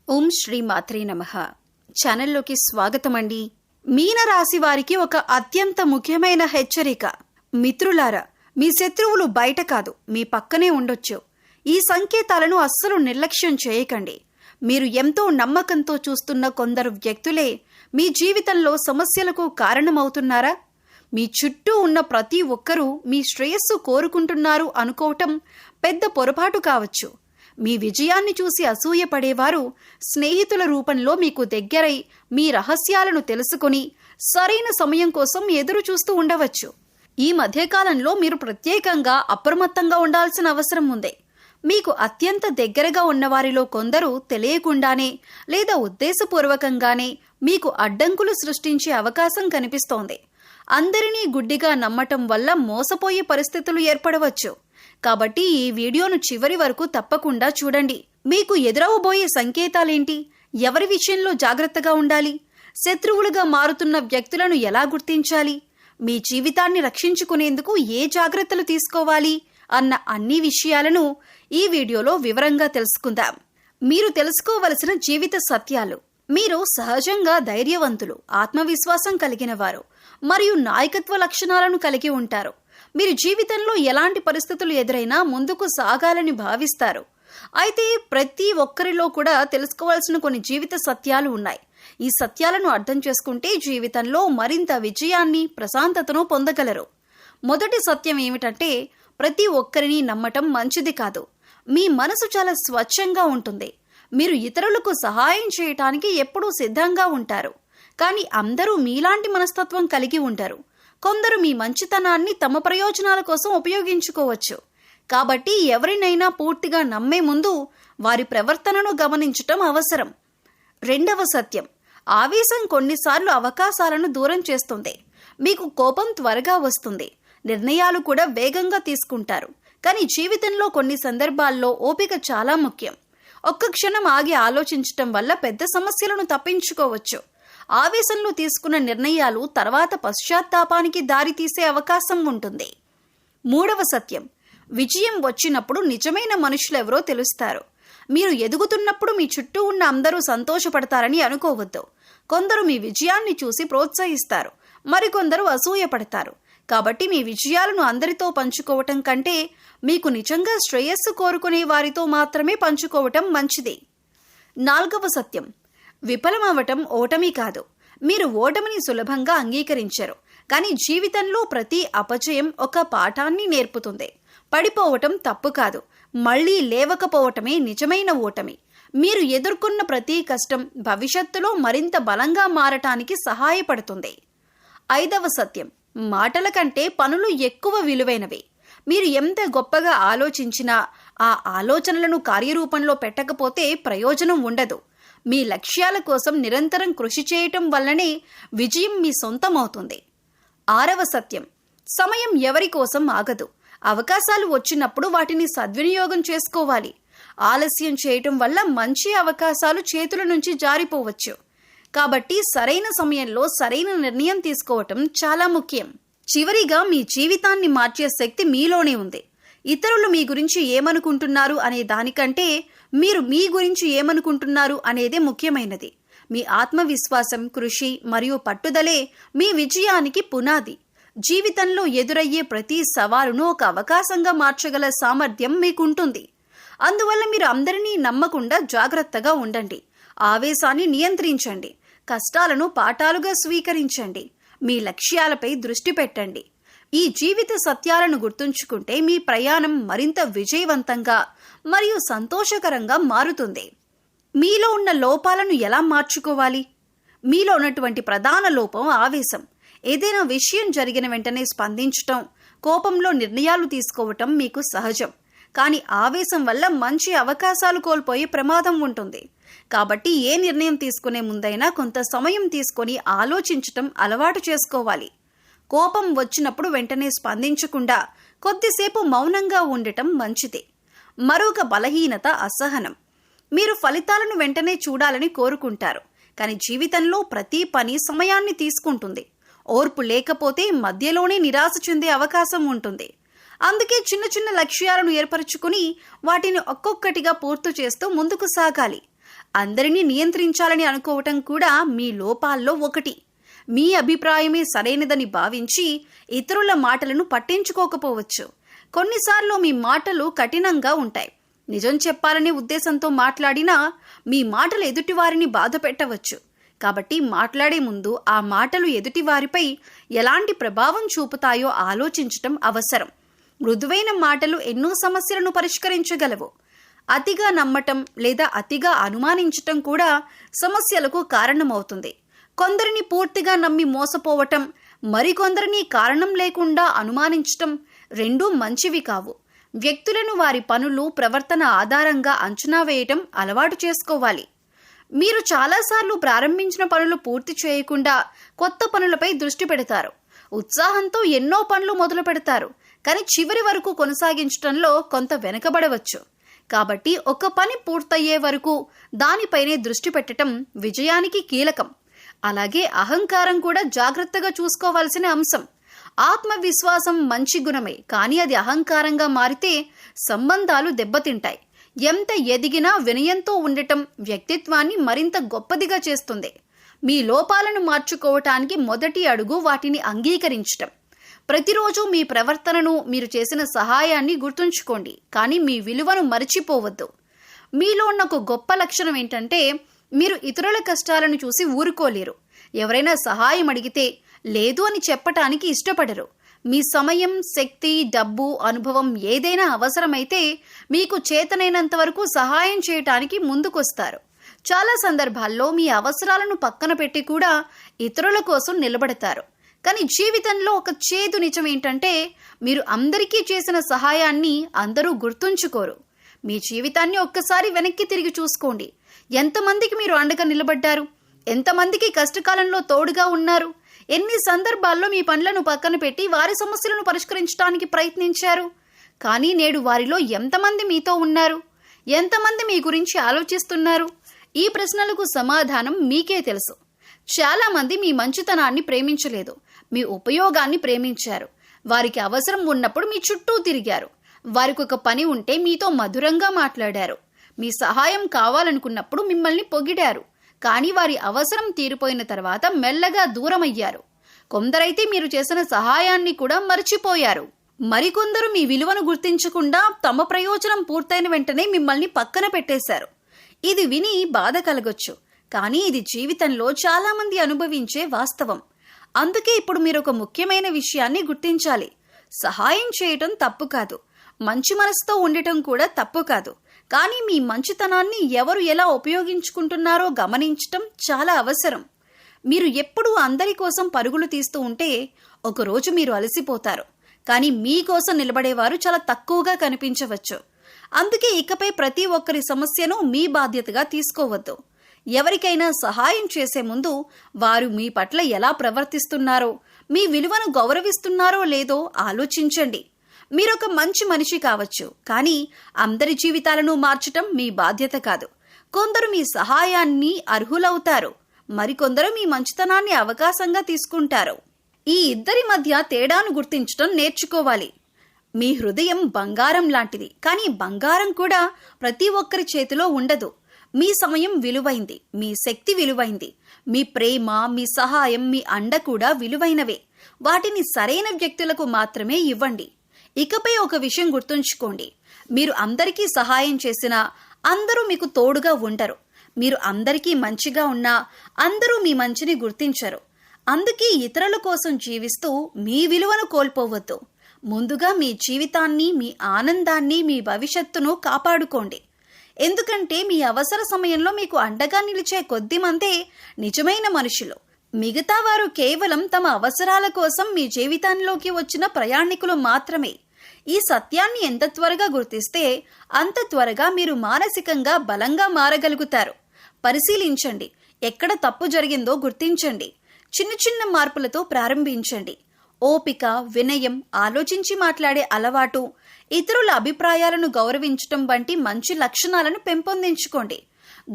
ఓం శ్రీ మాత్రే నమః. ఛానల్లోకి స్వాగతం అండి. మీనరాశి వారికి ఒక అత్యంత ముఖ్యమైన హెచ్చరిక. మిత్రులారా, మీ శత్రువులు బయట కాదు, మీ పక్కనే ఉండొచ్చు. ఈ సంకేతాలను అస్సలు నిర్లక్ష్యం చేయకండి. మీరు ఎంతో నమ్మకంతో చూస్తున్న కొందరు వ్యక్తులే మీ జీవితంలో సమస్యలకు కారణమవుతున్నారా? మీ చుట్టూ ఉన్న ప్రతి ఒక్కరూ మీ శ్రేయస్సు కోరుకుంటున్నారు అనుకోవటం పెద్ద పొరపాటు కావచ్చు. మీ విజయాన్ని చూసి అసూయపడేవారు స్నేహితుల రూపంలో మీకు దగ్గరై మీ రహస్యాలను తెలుసుకుని సరైన సమయం కోసం ఎదురు చూస్తూ ఉండవచ్చు. ఈ మధ్యకాలంలో మీరు ప్రత్యేకంగా అప్రమత్తంగా ఉండాల్సిన అవసరం ఉంది. మీకు అత్యంత దగ్గరగా ఉన్నవారిలో కొందరు తెలియకుండానే లేదా ఉద్దేశపూర్వకంగానే మీకు అడ్డంకులు సృష్టించే అవకాశం కనిపిస్తోంది. అందరినీ గుడ్డిగా నమ్మటం వల్ల మోసపోయే పరిస్థితులు ఏర్పడవచ్చు. కాబట్టి ఈ వీడియోను చివరి వరకు తప్పకుండా చూడండి. మీకు ఎదురవబోయే సంకేతాలేంటి? ఎవరి విషయంలో జాగ్రత్తగా ఉండాలి? శత్రువులుగా మారుతున్న వ్యక్తులను ఎలా గుర్తించాలి? మీ జీవితాన్ని రక్షించుకునేందుకు ఏ జాగ్రత్తలు తీసుకోవాలి అన్న అన్ని విషయాలను ఈ వీడియోలో వివరంగా తెలుసుకుందాం. మీరు తెలుసుకోవలసిన జీవిత సత్యాలు. మీరు సహజంగా ధైర్యవంతులు, ఆత్మవిశ్వాసం కలిగిన వారు మరియు నాయకత్వ లక్షణాలను కలిగి ఉంటారు. మీరు జీవితంలో ఎలాంటి పరిస్థితులు ఎదురైనా ముందుకు సాగాలని భావిస్తారు. అయితే ప్రతి ఒక్కరిలో కూడా తెలుసుకోవాల్సిన కొన్ని జీవిత సత్యాలు ఉన్నాయి. ఈ సత్యాలను అర్థం చేసుకుంటే జీవితంలో మరింత విజయాన్ని, ప్రశాంతతను పొందగలరు. మొదటి సత్యం ఏమిటంటే, ప్రతి ఒక్కరిని నమ్మటం మంచిది కాదు. మీ మనసు చాలా స్వచ్ఛంగా ఉంటుంది. మీరు ఇతరులకు సహాయం చేయటానికి ఎప్పుడూ సిద్ధంగా ఉంటారు. కానీ అందరూ మీలాంటి మనస్తత్వం కలిగి ఉంటారు. కొందరు మీ మంచితనాన్ని తమ ప్రయోజనాల కోసం ఉపయోగించుకోవచ్చు. కాబట్టి ఎవరినైనా పూర్తిగా నమ్మే ముందు వారి ప్రవర్తనను గమనించటం అవసరం. రెండవ సత్యం, ఆవేశం కొన్నిసార్లు అవకాశాలను దూరం చేస్తుంది. మీకు కోపం త్వరగా వస్తుంది, నిర్ణయాలు కూడా వేగంగా తీసుకుంటారు. కానీ జీవితంలో కొన్ని సందర్భాల్లో ఓపిక చాలా ముఖ్యం. ఒక్క క్షణం ఆగి ఆలోచించటం వల్ల పెద్ద సమస్యలను తప్పించుకోవచ్చు. ఆవేశంలో తీసుకున్న నిర్ణయాలు తర్వాత పశ్చాత్తాపానికి దారితీసే అవకాశం ఉంటుంది. మూడవ సత్యం, విజయం వచ్చినప్పుడు నిజమైన మనుషులెవరో తెలుస్తారు. మీరు ఎదుగుతున్నప్పుడు మీ చుట్టూ ఉన్న అందరూ సంతోషపడతారని అనుకోవద్దు. కొందరు మీ విజయాన్ని చూసి ప్రోత్సహిస్తారు, మరికొందరు అసూయపడతారు. కాబట్టి మీ విజయాలను అందరితో పంచుకోవటం కంటే మీకు నిజంగా శ్రేయస్సు కోరుకునే వారితో మాత్రమే పంచుకోవటం మంచిది. నాలుగవ సత్యం, విఫలమవటం ఓటమి కాదు. మీరు ఓటమిని సులభంగా అంగీకరించరు, కానీ జీవితంలో ప్రతి అపజయం ఒక పాఠాన్ని నేర్పుతుంది. పడిపోవటం తప్పు కాదు, మళ్లీ లేవకపోవటమే నిజమైన ఓటమి. మీరు ఎదుర్కొన్న ప్రతి కష్టం భవిష్యత్తులో మరింత బలంగా మారటానికి సహాయపడుతుంది. ఐదవ సత్యం, మాటల కంటే పనులు ఎక్కువ విలువైనవి. మీరు ఎంత గొప్పగా ఆలోచించినా ఆ ఆలోచనలను కార్యరూపంలో పెట్టకపోతే ప్రయోజనం ఉండదు. మీ లక్ష్యాల కోసం నిరంతరం కృషి చేయటం వల్లనే విజయం మీ సొంతమవుతుంది. ఆరవ సత్యం, సమయం ఎవరి కోసం ఆగదు. అవకాశాలు వచ్చినప్పుడు వాటిని సద్వినియోగం చేసుకోవాలి. ఆలస్యం చేయటం వల్ల మంచి అవకాశాలు చేతుల నుంచి జారిపోవచ్చు. కాబట్టి సరైన సమయంలో సరైన నిర్ణయం తీసుకోవటం చాలా ముఖ్యం. చివరిగా, మీ జీవితాన్ని మార్చే శక్తి మీలోనే ఉంది. ఇతరులు మీ గురించి ఏమనుకుంటున్నారు అనే దానికంటే మీరు మీ గురించి ఏమనుకుంటున్నారు అనేదే ముఖ్యమైనది. మీ ఆత్మవిశ్వాసం, కృషి మరియు పట్టుదలే మీ విజయానికి పునాది. జీవితంలో ఎదురయ్యే ప్రతి సవాలును ఒక అవకాశంగా మార్చగల సామర్థ్యం మీకుంటుంది. అందువల్ల మీరు అందరినీ నమ్మకుండా జాగ్రత్తగా ఉండండి. ఆవేశాన్ని నియంత్రించండి. కష్టాలను పాఠాలుగా స్వీకరించండి. మీ లక్ష్యాలపై దృష్టి పెట్టండి. ఈ జీవిత సత్యాలను గుర్తుంచుకుంటే మీ ప్రయాణం మరింత విజయవంతంగా మరియు సంతోషకరంగా మారుతుంది. మీలో ఉన్న లోపాలను ఎలా మార్చుకోవాలి? మీలో ఉన్నటువంటి ప్రధాన లోపం ఆవేశం. ఏదైనా విషయం జరిగిన వెంటనే స్పందించటం, కోపంలో నిర్ణయాలు తీసుకోవటం మీకు సహజం. కానీ ఆవేశం వల్ల మంచి అవకాశాలు కోల్పోయే ప్రమాదం ఉంటుంది. కాబట్టి ఏ నిర్ణయం తీసుకునే ముందైనా కొంత సమయం తీసుకొని ఆలోచించటం అలవాటు చేసుకోవాలి. కోపం వచ్చినప్పుడు వెంటనే స్పందించకుండా కొద్దిసేపు మౌనంగా ఉండటం మంచిది. మరొక బలహీనత అసహనం. మీరు ఫలితాలను వెంటనే చూడాలని కోరుకుంటారు, కానీ జీవితంలో ప్రతి పని సమయాన్ని తీసుకుంటుంది. ఓర్పు లేకపోతే మధ్యలోనే నిరాశ చెందే అవకాశం ఉంటుంది. అందుకే చిన్న చిన్న లక్ష్యాలను ఏర్పరచుకుని వాటిని ఒక్కొక్కటిగా పూర్తి చేస్తూ ముందుకు సాగాలి. అందరినీ నియంత్రించాలని అనుకోవటం కూడా మీ లోపాల్లో ఒకటి. మీ అభిప్రాయమే సరైనదని భావించి ఇతరుల మాటలను పట్టించుకోకపోవచ్చు. కొన్నిసార్లు మీ మాటలు కఠినంగా ఉంటాయి. నిజం చెప్పాలనే ఉద్దేశంతో మాట్లాడినా మీ మాటలు ఎదుటివారిని బాధ పెట్టవచ్చు. కాబట్టి మాట్లాడే ముందు ఆ మాటలు ఎదుటివారిపై ఎలాంటి ప్రభావం చూపుతాయో ఆలోచించటం అవసరం. మృదువైన మాటలు ఎన్నో సమస్యలను పరిష్కరించగలవు. అతిగా నమ్మటం లేదా అతిగా అనుమానించటం కూడా సమస్యలకు కారణమవుతుంది. కొందరిని పూర్తిగా నమ్మి మోసపోవటం, మరికొందరిని కారణం లేకుండా అనుమానించటం రెండూ మంచివి కావు. వ్యక్తులను వారి పనులు, ప్రవర్తన ఆధారంగా అంచనా వేయటం అలవాటు చేసుకోవాలి. మీరు చాలాసార్లు ప్రారంభించిన పనులు పూర్తి చేయకుండా కొత్త పనులపై దృష్టి పెడతారు. ఉత్సాహంతో ఎన్నో పనులు మొదలు పెడతారు, కానీ చివరి వరకు కొనసాగించడంలో కొంత వెనకబడవచ్చు. కాబట్టి ఒక పని పూర్తయ్యే వరకు దానిపైనే దృష్టి పెట్టడం విజయానికి కీలకం. అలాగే అహంకారం కూడా జాగ్రత్తగా చూసుకోవాల్సిన అంశం. ఆత్మవిశ్వాసం మంచి గుణమే, కానీ అది అహంకారంగా మారితే సంబంధాలు దెబ్బతింటాయి. ఎంత ఎదిగినా వినయంతో ఉండటం వ్యక్తిత్వాన్ని మరింత గొప్పదిగా చేస్తుంది. మీ లోపాలను మార్చుకోవటానికి మొదటి అడుగు వాటిని అంగీకరించటం. ప్రతిరోజు మీ ప్రవర్తనను, మీరు చేసిన సహాయాన్ని గుర్తుంచుకోండి, కానీ మీ విలువను మరిచిపోవద్దు. మీలో ఉన్న ఒక గొప్ప లక్షణం ఏంటంటే మీరు ఇతరుల కష్టాలను చూసి ఊరుకోలేరు. ఎవరైనా సహాయం అడిగితే లేదు అని చెప్పటానికి ఇష్టపడరు. మీ సమయం, శక్తి, డబ్బు, అనుభవం ఏదైనా అవసరమైతే మీకు చేతనైనంత వరకు సహాయం చేయటానికి ముందుకొస్తారు. చాలా సందర్భాల్లో మీ అవసరాలను పక్కన పెట్టి కూడా ఇతరుల కోసం నిలబడతారు. కానీ జీవితంలో ఒక చేదు నిజం ఏంటంటే మీరు అందరికీ చేసిన సహాయాన్ని అందరూ గుర్తుంచుకోరు. మీ జీవితాన్ని ఒక్కసారి వెనక్కి తిరిగి చూసుకోండి. ఎంతమందికి మీరు అండగా నిలబడ్డారు? ఎంతమందికి కష్టకాలంలో తోడుగా ఉన్నారు? ఎన్ని సందర్భాల్లో మీ పనులను పక్కన పెట్టి వారి సమస్యలను పరిష్కరించడానికి ప్రయత్నించారు? కానీ నేడు వారిలో ఎంతమంది మీతో ఉన్నారు? ఎంతమంది మీ గురించి ఆలోచిస్తున్నారు? ఈ ప్రశ్నలకు సమాధానం మీకే తెలుసు. చాలా మంది మీ మంచితనాన్ని ప్రేమించలేదు, మీ ఉపయోగాన్ని ప్రేమించారు. వారికి అవసరం ఉన్నప్పుడు మీ చుట్టూ తిరిగారు. వారికి ఒక పని ఉంటే మీతో మధురంగా మాట్లాడారు. మీ సహాయం కావాలనుకున్నప్పుడు మిమ్మల్ని పొగిడారు. కానీ వారి అవసరం తీరిపోయిన తర్వాత మెల్లగా దూరమయ్యారు. కొందరైతే మీరు చేసిన సహాయాన్ని కూడా మర్చిపోయారు. మరికొందరు మీ విలువను గుర్తించకుండా తమ ప్రయోజనం పూర్తయిన వెంటనే మిమ్మల్ని పక్కన పెట్టేశారు. ఇది విని బాధ కలగొచ్చు, కానీ ఇది జీవితంలో చాలా మంది అనుభవించే వాస్తవం. అందుకే ఇప్పుడు మీరు ఒక ముఖ్యమైన విషయాన్ని గుర్తించాలి. సహాయం చేయటం తప్పు కాదు, మంచి మనసుతో ఉండటం కూడా తప్పు కాదు. కానీ మీ మంచితనాన్ని ఎవరు ఎలా ఉపయోగించుకుంటున్నారో గమనించటం చాలా అవసరం. మీరు ఎప్పుడూ అందరి కోసం పరుగులు తీస్తూ ఉంటే ఒకరోజు మీరు అలసిపోతారు. కానీ మీకోసం నిలబడేవారు చాలా తక్కువగా కనిపించవచ్చు. అందుకే ఇకపై ప్రతి ఒక్కరి సమస్యను మీ బాధ్యతగా తీసుకోవద్దు. ఎవరికైనా సహాయం చేసే ముందు వారు మీ పట్ల ఎలా ప్రవర్తిస్తున్నారో, మీ విలువను గౌరవిస్తున్నారో లేదో ఆలోచించండి. మీరొక మంచి మనిషి కావచ్చు, కానీ అందరి జీవితాలను మార్చటం మీ బాధ్యత కాదు. కొందరు మీ సహాయాన్ని అర్హులవుతారు, మరికొందరు మీ మంచితనాన్ని అవకాశంగా తీసుకుంటారు. ఈ ఇద్దరి మధ్య తేడాను గుర్తించటం నేర్చుకోవాలి. మీ హృదయం బంగారం లాంటిది, కానీ బంగారం కూడా ప్రతి ఒక్కరి చేతిలో ఉండదు. మీ సమయం విలువైంది, మీ శక్తి విలువైంది, మీ ప్రేమ, మీ సహాయం, మీ అండ కూడా విలువైనవే. వాటిని సరైన వ్యక్తులకు మాత్రమే ఇవ్వండి. ఇకపై ఒక విషయం గుర్తుంచుకోండి, మీరు అందరికీ సహాయం చేసినా అందరూ మీకు తోడుగా ఉండరు. మీరు అందరికీ మంచిగా ఉన్నా అందరూ మీ మంచిని గుర్తించరు. అందుకే ఇతరుల కోసం జీవిస్తూ మీ విలువను కోల్పోవద్దు. ముందుగా మీ జీవితాన్ని, మీ ఆనందాన్ని, మీ భవిష్యత్తును కాపాడుకోండి. ఎందుకంటే మీ అవసర సమయంలో మీకు అండగా నిలిచే కొద్దిమందే నిజమైన మనుషులు. మిగతా వారు కేవలం తమ అవసరాల కోసం మీ జీవితంలోకి వచ్చిన ప్రయాణికులు మాత్రమే. ఈ సత్యాన్ని ఎంత త్వరగా గుర్తిస్తే అంత త్వరగా మీరు మానసికంగా బలంగా మారగలుగుతారు. పరిశీలించండి, ఎక్కడ తప్పు జరిగిందో గుర్తించండి. చిన్న చిన్న మార్పులతో ప్రారంభించండి. ఓపిక, వినయం, ఆలోచించి మాట్లాడే అలవాటు, ఇతరుల అభిప్రాయాలను గౌరవించటం వంటి మంచి లక్షణాలను పెంపొందించుకోండి.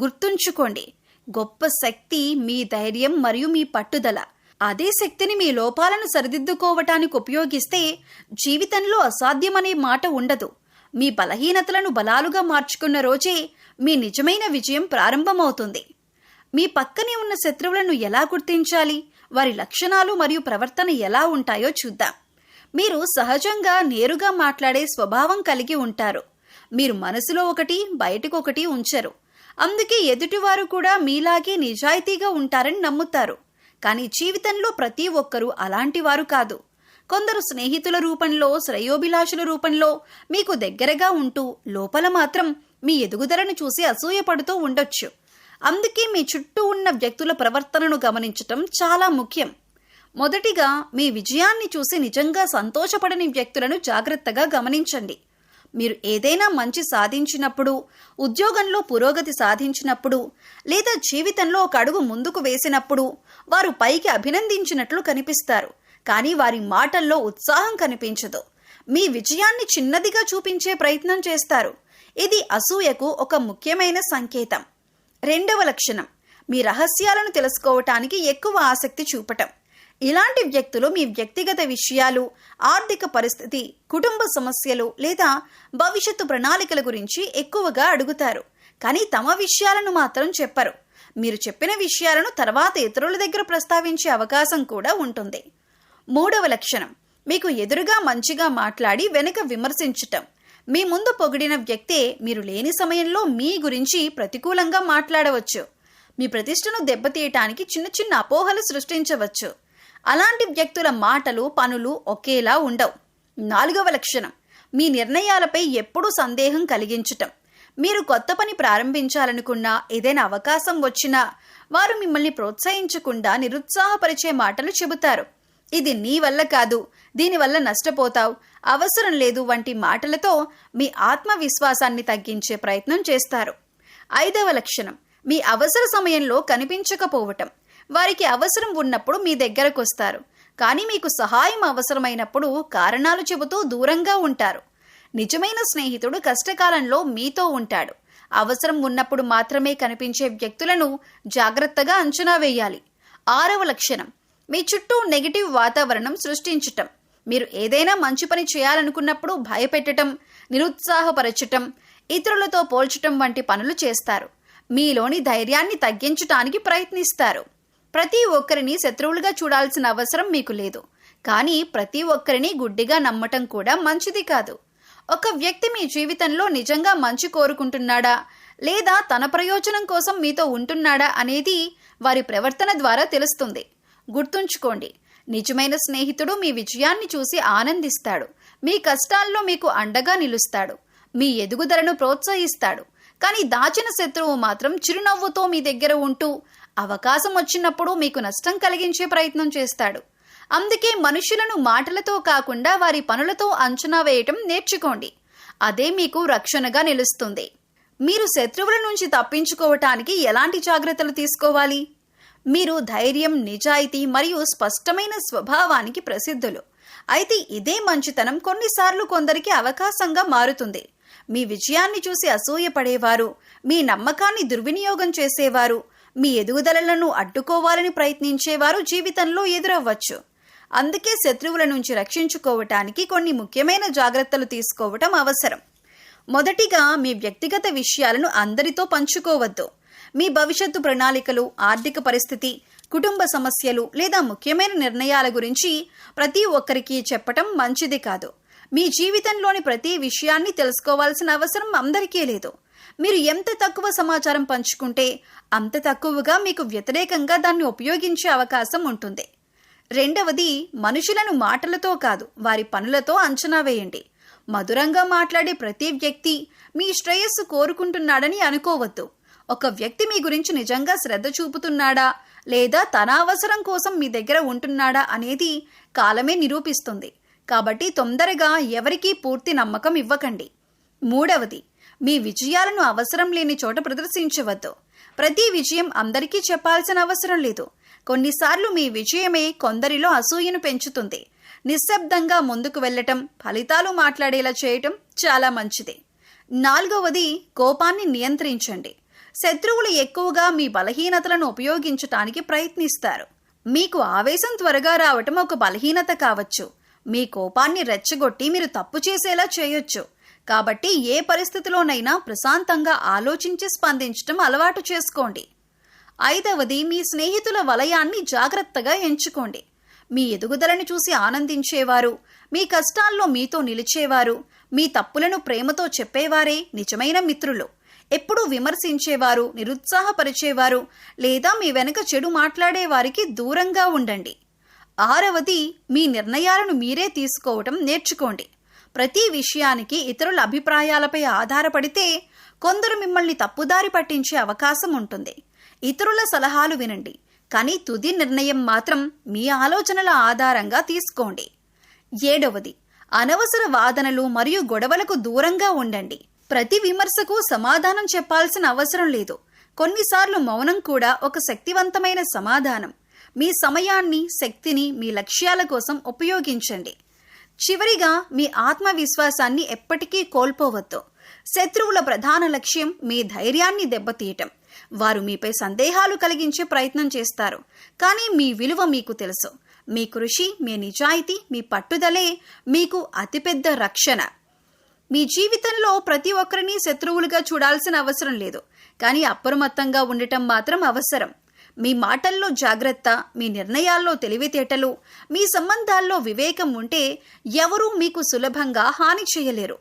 గుర్తుంచుకోండి, గొప్ప శక్తి మీ ధైర్యం మరియు మీ పట్టుదల. అదే శక్తిని మీ లోపాలను సరిదిద్దుకోవటానికి ఉపయోగిస్తే జీవితంలో అసాధ్యమనే మాట ఉండదు. మీ బలహీనతలను బలాలుగా మార్చుకున్న రోజే మీ నిజమైన విజయం ప్రారంభమవుతుంది. మీ పక్కనే ఉన్న శత్రువులను ఎలా గుర్తించాలి, వారి లక్షణాలు మరియు ప్రవర్తన ఎలా ఉంటాయో చూద్దాం. మీరు సహజంగా నేరుగా మాట్లాడే స్వభావం కలిగి ఉంటారు. మీరు మనసులో ఒకటి బయటకు ఒకటి ఉంచరు. అందుకే ఎదుటివారు కూడా మీలాగే నిజాయితీగా ఉంటారని నమ్ముతారు. కానీ జీవితంలో ప్రతి ఒక్కరూ అలాంటి వారు కాదు. కొందరు స్నేహితుల రూపంలో, శ్రేయోభిలాషుల రూపంలో మీకు దగ్గరగా ఉంటూ లోపల మాత్రం మీ ఎదుగుదలను చూసి అసూయపడుతూ ఉండొచ్చు. అందుకే మీ చుట్టూ ఉన్న వ్యక్తుల ప్రవర్తనను గమనించటం చాలా ముఖ్యం. మొదటిగా మీ విజయాన్ని చూసి నిజంగా సంతోషపడని వ్యక్తులను జాగ్రత్తగా గమనించండి. మీరు ఏదైనా మంచి సాధించినప్పుడు, ఉద్యోగంలో పురోగతి సాధించినప్పుడు, లేదా జీవితంలో ఒక అడుగు ముందుకు వేసినప్పుడు వారు పైకి అభినందించినట్లు కనిపిస్తారు. కానీ వారి మాటల్లో ఉత్సాహం కనిపించదు. మీ విజయాన్ని చిన్నదిగా చూపించే ప్రయత్నం చేస్తారు. ఇది అసూయకు ఒక ముఖ్యమైన సంకేతం. రెండవ లక్షణం, మీ రహస్యాలను తెలుసుకోవటానికి ఎక్కువ ఆసక్తి చూపటం. ఇలాంటి వ్యక్తులు మీ వ్యక్తిగత విషయాలు, ఆర్థిక పరిస్థితి, కుటుంబ సమస్యలు లేదా భవిష్యత్తు ప్రణాళికల గురించి ఎక్కువగా అడుగుతారు. కానీ తమ విషయాలను మాత్రం చెప్పరు. మీరు చెప్పిన విషయాలను తర్వాత ఇతరుల దగ్గర ప్రస్తావించే అవకాశం కూడా ఉంటుంది. మూడవ లక్షణం, మీకు ఎదురుగా మంచిగా మాట్లాడి వెనుక విమర్శించటం. మీ ముందు పొగిడిన వ్యక్తే మీరు లేని సమయంలో మీ గురించి ప్రతికూలంగా మాట్లాడవచ్చు. మీ ప్రతిష్టను దెబ్బతీయటానికి చిన్న చిన్న అపోహలు సృష్టించవచ్చు. అలాంటి వ్యక్తుల మాటలు, పనులు ఒకేలా ఉండవు. నాలుగవ లక్షణం, మీ నిర్ణయాలపై ఎప్పుడూ సందేహం కలిగించటం. మీరు కొత్త పని ప్రారంభించాలనుకున్నా, ఏదైనా అవకాశం వచ్చినా వారు మిమ్మల్ని ప్రోత్సహించకుండా నిరుత్సాహపరిచే మాటలు చెబుతారు. ఇది నీ వల్ల కాదు, దీనివల్ల నష్టపోతావు, అవసరం లేదు వంటి మాటలతో మీ ఆత్మవిశ్వాసాన్ని తగ్గించే ప్రయత్నం చేస్తారు. ఐదవ లక్షణం, మీ అవసర సమయంలో కనిపించకపోవటం. వారికి అవసరం ఉన్నప్పుడు మీ దగ్గరకు వస్తారు, కానీ మీకు సహాయం అవసరమైనప్పుడు కారణాలు చెబుతూ దూరంగా ఉంటారు. నిజమైన స్నేహితుడు కష్టకాలంలో మీతో ఉంటాడు. అవసరం ఉన్నప్పుడు మాత్రమే కనిపించే వ్యక్తులను జాగ్రత్తగా అంచనా వేయాలి. ఆరవ లక్షణం, మీ చుట్టూ నెగిటివ్ వాతావరణం సృష్టించటం. మీరు ఏదైనా మంచి పని చేయాలనుకున్నప్పుడు భయపెట్టడం, నిరుత్సాహపరచటం, ఇతరులతో పోల్చటం వంటి పనులు చేస్తారు. మీలోని ధైర్యాన్ని తగ్గించటానికి ప్రయత్నిస్తారు. ప్రతి ఒక్కరిని శత్రువులుగా చూడాల్సిన అవసరం మీకు లేదు. కానీ ప్రతి ఒక్కరిని గుడ్డిగా నమ్మటం కూడా మంచిది కాదు. ఒక వ్యక్తి మీ జీవితంలో నిజంగా మంచి కోరుకుంటున్నాడా లేదా తన ప్రయోజనం కోసం మీతో ఉంటున్నాడా అనేది వారి ప్రవర్తన ద్వారా తెలుస్తుంది. గుర్తుంచుకోండి, నిజమైన స్నేహితుడు మీ విజయాన్ని చూసి ఆనందిస్తాడు. మీ కష్టాల్లో మీకు అండగా నిలుస్తాడు. మీ ఎదుగుదలను ప్రోత్సహిస్తాడు. కానీ దాచిన శత్రువు మాత్రం చిరునవ్వుతో మీ దగ్గర ఉంటూ అవకాశం వచ్చినప్పుడు మీకు నష్టం కలిగించే ప్రయత్నం చేస్తాడు. అందుకే మనుషులను మాటలతో కాకుండా వారి పనులతో అంచనా వేయటం నేర్చుకోండి. అదే మీకు రక్షణగా నిలుస్తుంది. మీరు శత్రువుల నుంచి తప్పించుకోవటానికి ఎలాంటి జాగ్రత్తలు తీసుకోవాలి? మీరు ధైర్యం, నిజాయితీ మరియు స్పష్టమైన స్వభావానికి ప్రసిద్ధులు. అయితే ఇదే మంచితనం కొన్నిసార్లు కొందరికి అవకాశంగా మారుతుంది. మీ విజయాన్ని చూసి అసూయపడేవారు, మీ నమ్మకాన్ని దుర్వినియోగం చేసేవారు, మీ ఎదుగుదలలను అడ్డుకోవాలని ప్రయత్నించేవారు జీవితంలో ఎదురవ్వచ్చు. అందుకే శత్రువుల నుంచి రక్షించుకోవటానికి కొన్ని ముఖ్యమైన జాగ్రత్తలు తీసుకోవటం అవసరం. మొదటిగా, మీ వ్యక్తిగత విషయాలను అందరితో పంచుకోవద్దు. మీ భవిష్యత్తు ప్రణాళికలు, ఆర్థిక పరిస్థితి, కుటుంబ సమస్యలు లేదా ముఖ్యమైన నిర్ణయాల గురించి ప్రతి ఒక్కరికి చెప్పటం మంచిది కాదు. మీ జీవితంలోని ప్రతి విషయాన్ని తెలుసుకోవాల్సిన అవసరం అందరికీ లేదు. మీరు ఎంత తక్కువ సమాచారం పంచుకుంటే అంత తక్కువగా మీకు వ్యతిరేకంగా దాన్ని ఉపయోగించే అవకాశం ఉంటుంది. రెండవది, మనుషులను మాటలతో కాదు వారి పనులతో అంచనా వేయండి. మధురంగా మాట్లాడే ప్రతి వ్యక్తి మీ శ్రేయస్సు కోరుకుంటున్నాడని అనుకోవద్దు. ఒక వ్యక్తి మీ గురించి నిజంగా శ్రద్ధ చూపుతున్నాడా లేదా తన అవసరం కోసం మీ దగ్గర ఉంటున్నాడా అనేది కాలమే నిరూపిస్తుంది. కాబట్టి తొందరగా ఎవరికీ పూర్తి నమ్మకం ఇవ్వకండి. మూడవది, మీ విజయాలను అవసరం లేని చోట ప్రదర్శించవద్దు. ప్రతి విజయం అందరికీ చెప్పాల్సిన అవసరం లేదు. కొన్నిసార్లు మీ విజయమే కొందరిలో అసూయను పెంచుతుంది. నిశ్శబ్దంగా ముందుకు వెళ్ళటం, ఫలితాలు మాట్లాడేలా చేయటం చాలా మంచిది. నాలుగవది, కోపాన్ని నియంత్రించండి. శత్రువులు ఎక్కువగా మీ బలహీనతలను ఉపయోగించటానికి ప్రయత్నిస్తారు. మీకు ఆవేశం త్వరగా రావటం ఒక బలహీనత కావచ్చు. మీ కోపాన్ని రెచ్చగొట్టి మీరు తప్పు చేసేలా చేయొచ్చు. కాబట్టి ఏ పరిస్థితిలోనైనా ప్రశాంతంగా ఆలోచించి స్పందించడం అలవాటు చేసుకోండి. 5వది, మీ స్నేహితుల వలయాన్ని జాగ్రత్తగా ఎంచుకోండి. మీ ఎదుగుదలను చూసి ఆనందించేవారు, మీ కష్టాల్లో మీతో నిలిచేవారు, మీ తప్పులను ప్రేమతో చెప్పేవారే నిజమైన మిత్రులు. ఎప్పుడూ విమర్శించేవారు, నిరుత్సాహపరిచేవారు లేదా మీ వెనుక చెడు మాట్లాడే వారికి దూరంగా ఉండండి. 6వది, మీ నిర్ణయాలను మీరే తీసుకోవటం నేర్చుకోండి. ప్రతి విషయానికి ఇతరుల అభిప్రాయాలపై ఆధారపడితే కొందరు మిమ్మల్ని తప్పుదారి పట్టించే అవకాశం ఉంటుంది. ఇతరుల సలహాలు వినండి, కానీ తుది నిర్ణయం మాత్రం మీ ఆలోచనల ఆధారంగా తీసుకోండి. 7వది, అనవసర వాదనలు మరియు గొడవలకు దూరంగా ఉండండి. ప్రతి విమర్శకు సమాధానం చెప్పాల్సిన అవసరం లేదు. కొన్నిసార్లు మౌనం కూడా ఒక శక్తివంతమైన సమాధానం. మీ సమయాన్ని, శక్తిని మీ లక్ష్యాల కోసం ఉపయోగించండి. చివరిగా, మీ ఆత్మవిశ్వాసాన్ని ఎప్పటికీ కోల్పోవద్దు. శత్రువుల ప్రధాన లక్ష్యం మీ ధైర్యాన్ని దెబ్బతీయటం. వారు మీపై సందేహాలు కలిగించే ప్రయత్నం చేస్తారు, కానీ మీ విలువ మీకు తెలుసు. మీ కృషి, మీ నిజాయితీ, మీ పట్టుదలే మీకు అతిపెద్ద రక్షణ. మీ జీవితంలో ప్రతి ఒక్కరిని శత్రువులుగా చూడాల్సిన అవసరం లేదు, కానీ అప్రమత్తంగా ఉండటం మాత్రం అవసరం. మీ మాటల్లో జాగ్రత్త, మీ నిర్ణయాల్లో తెలివితేటలు, మీ సంబంధాల్లో వివేకం ఉంటే ఎవరూ మీకు సులభంగా హాని చేయలేరు.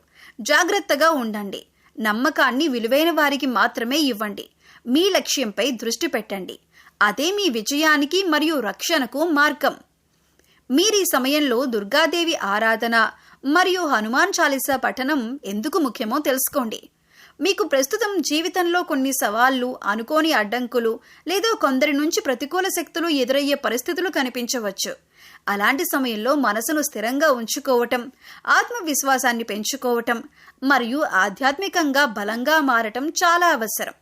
జాగ్రత్తగా ఉండండి. నమ్మకాన్ని విలువైన వారికి మాత్రమే ఇవ్వండి. మీ లక్ష్యంపై దృష్టి పెట్టండి. అదే మీ విజయానికి మరియు రక్షణకు మార్గం. మీరీ సమయంలో దుర్గాదేవి ఆరాధన మరియు హనుమాన్ చాలీసా పఠనం ఎందుకు ముఖ్యమో తెలుసుకోండి. మీకు ప్రస్తుతం జీవితంలో కొన్ని సవాళ్లు, అనుకోని అడ్డంకులు లేదా కొందరి నుంచి ప్రతికూల శక్తులు ఎదురయ్యే పరిస్థితులు కనిపించవచ్చు. అలాంటి సమయంలో మనసును స్థిరంగా ఉంచుకోవటం, ఆత్మవిశ్వాసాన్ని పెంచుకోవటం మరియు ఆధ్యాత్మికంగా బలంగా మారటం చాలా అవసరం.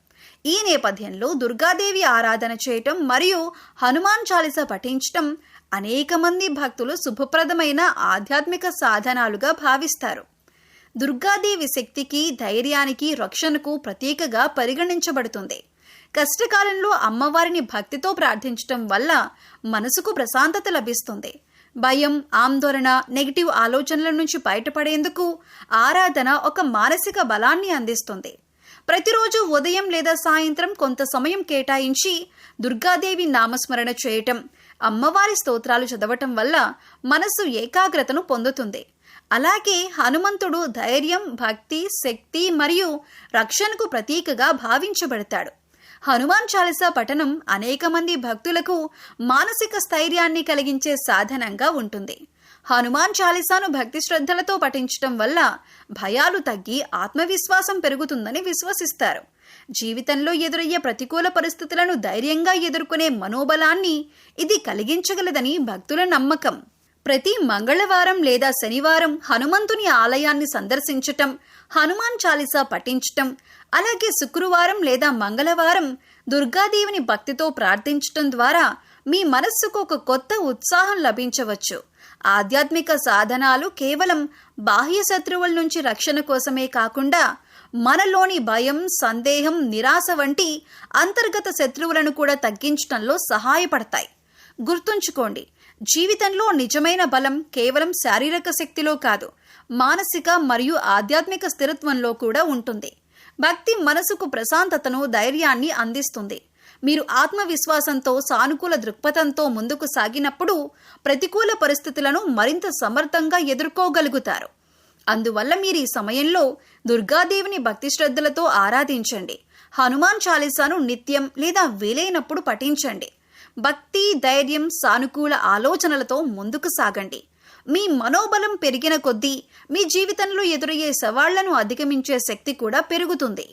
ఈ నేపథ్యంలో దుర్గాదేవి ఆరాధన చేయటం మరియు హనుమాన్ చాలీసా పఠించటం అనేక మంది భక్తులు శుభప్రదమైన ఆధ్యాత్మిక సాధనాలుగా భావిస్తారు. దుర్గాదేవి శక్తికి, ధైర్యానికి, రక్షణకు ప్రతీకగా పరిగణించబడుతుంది. కష్టకాలంలో అమ్మవారిని భక్తితో ప్రార్థించటం వల్ల మనసుకు ప్రశాంతత లభిస్తుంది. భయం, ఆందోళన, నెగిటివ్ ఆలోచనల నుంచి బయటపడేందుకు ఆరాధన ఒక మానసిక బలాన్ని అందిస్తుంది. ప్రతిరోజు ఉదయం లేదా సాయంత్రం కొంత సమయం కేటాయించి దుర్గాదేవి నామస్మరణ చేయటం, అమ్మవారి స్తోత్రాలు చదవటం వల్ల మనసు ఏకాగ్రతను పొందుతుంది. అలాగే హనుమంతుడు ధైర్యం, భక్తి, శక్తి మరియు రక్షణకు ప్రతీకగా భావించబడతాడు. హనుమాన్ చాలీసా పఠనం అనేక మంది భక్తులకు మానసిక స్థైర్యాన్ని కలిగించే సాధనంగా ఉంటుంది. హనుమాన్ చాలీసాను భక్తి శ్రద్ధలతో పఠించటం వల్ల భయాలు తగ్గి ఆత్మవిశ్వాసం పెరుగుతుందని విశ్వసిస్తారు. జీవితంలో ఎదురయ్యే ప్రతికూల పరిస్థితులను ధైర్యంగా ఎదుర్కొనే మనోబలాన్ని ఇది కలిగించగలదని భక్తుల నమ్మకం. ప్రతి మంగళవారం లేదా శనివారం హనుమంతుని ఆలయాన్ని సందర్శించటం, హనుమాన్ చాలీసా పఠించటం, అలాగే శుక్రవారం లేదా మంగళవారం దుర్గాదేవిని భక్తితో ప్రార్థించటం ద్వారా మీ మనస్సుకు ఒక కొత్త ఉత్సాహం లభించవచ్చు. ఆధ్యాత్మిక సాధనాలు కేవలం బాహ్య శత్రువుల నుంచి రక్షణ కోసమే కాకుండా మనలోని భయం, సందేహం, నిరాశ వంటి అంతర్గత శత్రువులను కూడా తగ్గించడంలో సహాయపడతాయి. గుర్తుంచుకోండి, జీవితంలో నిజమైన బలం కేవలం శారీరక శక్తిలో కాదు, మానసిక మరియు ఆధ్యాత్మిక స్థిరత్వంలో కూడా ఉంటుంది. భక్తి మనసుకు ప్రశాంతతను, ధైర్యాన్ని అందిస్తుంది. మీరు ఆత్మవిశ్వాసంతో, సానుకూల దృక్పథంతో ముందుకు సాగినప్పుడు ప్రతికూల పరిస్థితులను మరింత సమర్థంగా ఎదుర్కోగలుగుతారు. అందువల్ల మీరు ఈ సమయంలో దుర్గాదేవిని భక్తి శ్రద్ధలతో ఆరాధించండి. హనుమాన్ చాలీసాను నిత్యం లేదా వీలైనప్పుడు పఠించండి. భక్తి, ధైర్యం, సానుకూల ఆలోచనలతో ముందుకు సాగండి. మీ మనోబలం పెరిగిన కొద్దీ మీ జీవితంలో ఎదురయ్యే సవాళ్లను అధిగమించే శక్తి కూడా పెరుగుతుంది.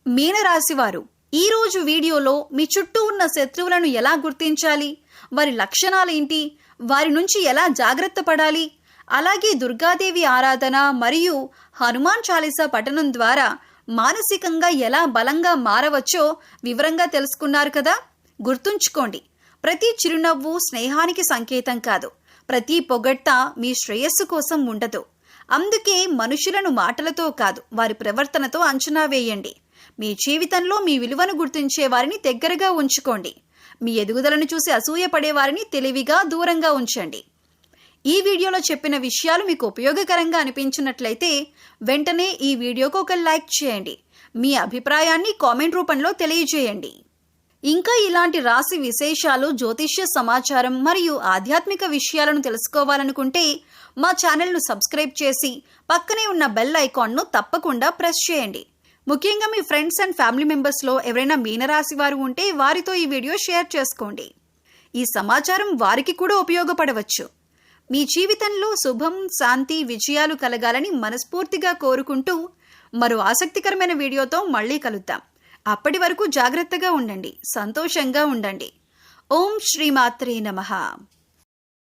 మీనరాశివారు, ఈరోజు వీడియోలో మీ చుట్టూ ఉన్న శత్రువులను ఎలా గుర్తించాలి, వారి లక్షణాలేంటి, వారి నుంచి ఎలా జాగ్రత్త పడాలి, అలాగే దుర్గాదేవి ఆరాధన మరియు హనుమాన్ చాలీసా పఠనం ద్వారా మానసికంగా ఎలా బలంగా మారవచ్చో వివరంగా తెలుసుకున్నారు కదా. గుర్తుంచుకోండి, ప్రతి చిరునవ్వు స్నేహానికి సంకేతం కాదు, ప్రతి పొగడ్త మీ శ్రేయస్సు కోసం ఉండదు. అందుకే మనుషులను మాటలతో కాదు, వారి ప్రవర్తనతో అంచనా వేయండి. మీ జీవితంలో మీ విలువను గుర్తించే వారిని దగ్గరగా ఉంచుకోండి. మీ ఎదుగుదలను చూసి అసూయపడే వారిని తెలివిగా దూరంగా ఉంచండి. ఈ వీడియోలో చెప్పిన విషయాలు మీకు ఉపయోగకరంగా అనిపించినట్లయితే వెంటనే ఈ వీడియోకు ఒక లైక్ చేయండి. మీ అభిప్రాయాన్ని కామెంట్ రూపంలో తెలియజేయండి. ఇంకా ఇలాంటి రాశి విశేషాలు, జ్యోతిష్య సమాచారం మరియు ఆధ్యాత్మిక విషయాలను తెలుసుకోవాలనుకుంటే మా ఛానల్ను సబ్స్క్రైబ్ చేసి పక్కనే ఉన్న బెల్ ఐకాన్ను తప్పకుండా ప్రెస్ చేయండి. ముఖ్యంగా మీ ఫ్రెండ్స్ అండ్ ఫ్యామిలీ మెంబర్స్లో ఎవరైనా మీనరాశి వారు ఉంటే వారితో ఈ వీడియో షేర్ చేసుకోండి. ఈ సమాచారం వారికి కూడా ఉపయోగపడవచ్చు. మీ జీవితంలో శుభం, శాంతి, విజయాలు కలగాలని మనస్ఫూర్తిగా కోరుకుంటూ మరో ఆసక్తికరమైన వీడియోతో మళ్ళీ కలుద్దాం. అప్పటి వరకు జాగ్రత్తగా ఉండండి, సంతోషంగా ఉండండి. ఓం శ్రీమాత్రే నమః.